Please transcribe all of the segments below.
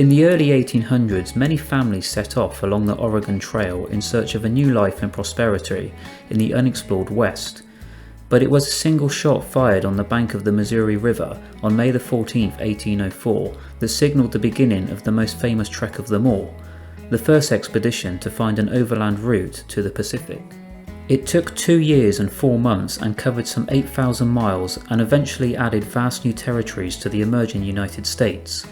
In the early 1800s, many families set off along the Oregon Trail in search of a new life and prosperity in the unexplored West. But it was a single shot fired on the bank of the Missouri River on May 14, 1804 that signalled the beginning of the most famous trek of them all, the first expedition to find an overland route to the Pacific. It took 2 years and 4 months and covered some 8,000 miles and eventually added vast new territories to the emerging United States.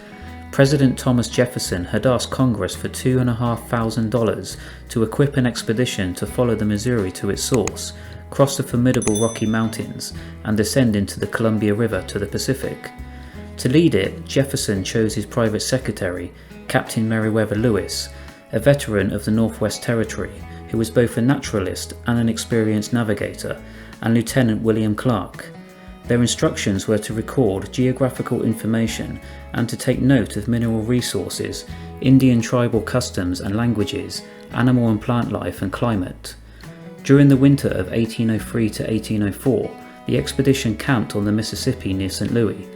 President Thomas Jefferson had asked Congress for $2,500 to equip an expedition to follow the Missouri to its source, cross the formidable Rocky Mountains, and descend into the Columbia River to the Pacific. To lead it, Jefferson chose his private secretary, Captain Meriwether Lewis, a veteran of the Northwest Territory, who was both a naturalist and an experienced navigator, and Lieutenant William Clark. Their instructions were to record geographical information and to take note of mineral resources, Indian tribal customs and languages, animal and plant life and climate. During the winter of 1803 to 1804, the expedition camped on the Mississippi near St. Louis.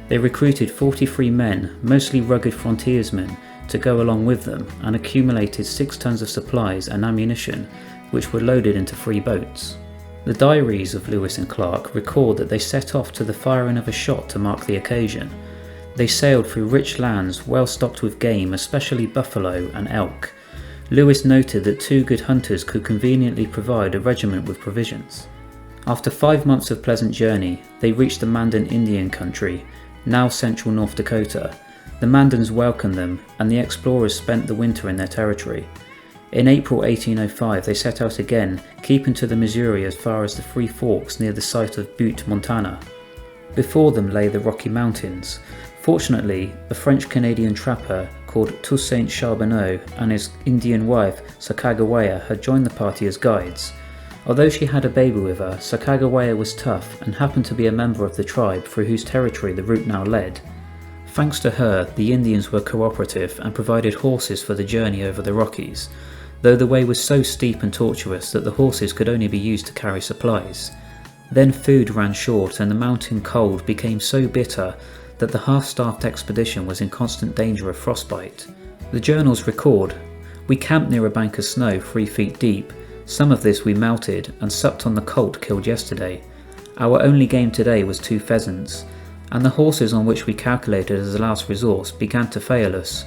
They recruited 43 men, mostly rugged frontiersmen, to go along with them and accumulated 6 tons of supplies and ammunition, which were loaded into 3 boats. The diaries of Lewis and Clark record that they set off to the firing of a shot to mark the occasion. They sailed through rich lands well stocked with game, especially buffalo and elk. Lewis noted that 2 good hunters could conveniently provide a regiment with provisions. After 5 months of pleasant journey, they reached the Mandan Indian country, now central North Dakota. The Mandans welcomed them, and the explorers spent the winter in their territory. In April 1805 they set out again, keeping to the Missouri as far as the Three Forks near the site of Butte, Montana. Before them lay the Rocky Mountains. Fortunately, a French-Canadian trapper called Toussaint Charbonneau and his Indian wife Sacagawea had joined the party as guides. Although she had a baby with her, Sacagawea was tough and happened to be a member of the tribe through whose territory the route now led. Thanks to her, the Indians were cooperative and provided horses for the journey over the Rockies, though the way was so steep and tortuous that the horses could only be used to carry supplies. Then food ran short and the mountain cold became so bitter that the half-starved expedition was in constant danger of frostbite. The journals record, "We camped near a bank of snow 3 feet deep. Some of this we melted and supped on the colt killed yesterday. Our only game today was 2 pheasants, and the horses on which we calculated as a last resource began to fail us,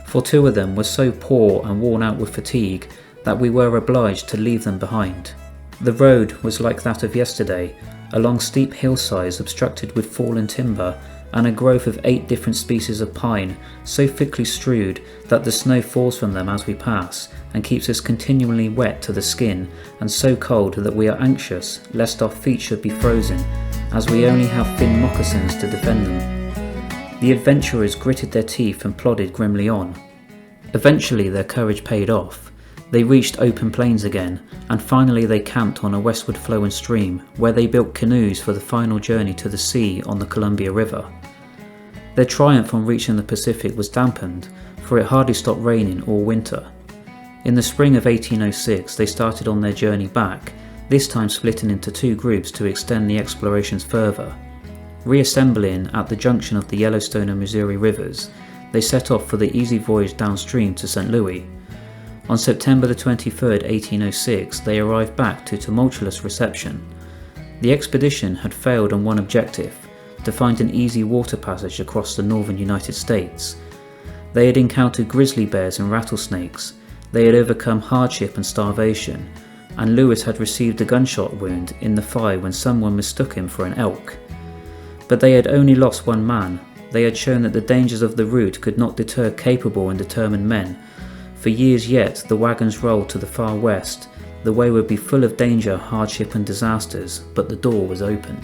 for 2 of them were so poor and worn out with fatigue that we were obliged to leave them behind." The road was like that of yesterday, along steep hillsides obstructed with fallen timber and a growth of 8 different species of pine, so thickly strewed that the snow falls from them as we pass and keeps us continually wet to the skin and so cold that we are anxious lest our feet should be frozen, as we only have thin moccasins to defend them. The adventurers gritted their teeth and plodded grimly on. Eventually their courage paid off. They reached open plains again, and finally they camped on a westward flowing stream, where they built canoes for the final journey to the sea on the Columbia River. Their triumph on reaching the Pacific was dampened, for it hardly stopped raining all winter. In the spring of 1806 they started on their journey back, this time splitting into 2 groups to extend the explorations further. Reassembling at the junction of the Yellowstone and Missouri rivers, they set off for the easy voyage downstream to St. Louis. On September 23, 1806, they arrived back to tumultuous reception. The expedition had failed on one objective, to find an easy water passage across the northern United States. They had encountered grizzly bears and rattlesnakes, they had overcome hardship and starvation, and Lewis had received a gunshot wound in the thigh when someone mistook him for an elk. But they had only lost 1 man. They had shown that the dangers of the route could not deter capable and determined men. For years yet the wagons rolled to the far west. The way would be full of danger, hardship and disasters, but the door was open.